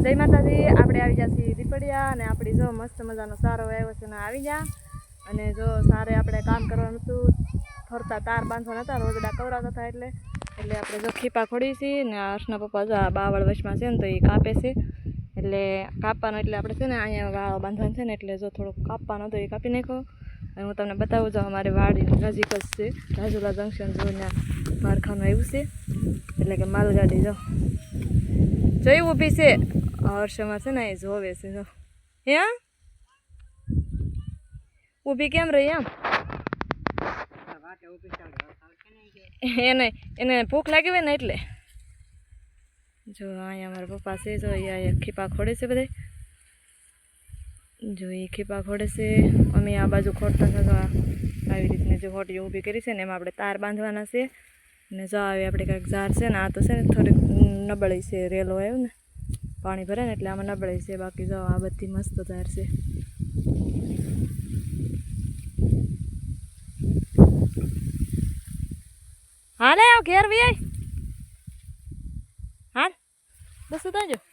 જય માતાજી આપણે આવી ગયા છીએ દીપડિયા અને આપણી જો મસ્ત મજાનો સારો આવ્યો છે ને આવી ગયા અને જો સારે આપણે કામ કરવાનું હતું ફરતા તાર બાંધવાના હતા રોજડા કવરાતા હતા એટલે આપણે જો ખીપા ખોડી છીએ ને હર્ષના પપ્પા જો આ બાવળ વચમાં છે ને તો એ કાપે છે એટલે કાપવાનું એટલે આપણે છે ને અહીંયા વાળ બાંધવાનું છે ને એટલે જો થોડુંક કાપવાનું હતો એ કાપી નાખો અને હું તમને બતાવું જો અમારી વાડી નજીક જ છે રાજુલા જંકશન જો ત્યાં મારખાનું આવ્યું છે એટલે કે માલગાડી જો જોઈ ઊભી છે હર્ષમાં છે ને એ જોવે છે જો હે ઊભી કેમ રહી એમ એને ભૂખ લાગી હોય ને એટલે જો અહીંયા અમારા પપ્પા છે જો અહીંયા ખીપા ખોડે છે બધે જો એ ખીપા ખોડે છે અમે આ બાજુ ખોડતા હતા તો આવી રીતની જે હોટી ઊભી કરી છે ને એમાં આપણે તાર બાંધવાના છે ને જો આવી આપણે કાંઈક ઝાડ છે ને આ તો છે ને થોડીક નબળી છે રેલો આવ્યો ને પાણી ભરે ને એટલે આમાં નબળી છે બાકી જો આ બધી મસ્ત ઝાડ છે હાલે આવ ઘેર વી હાલ બસ ઉતારજો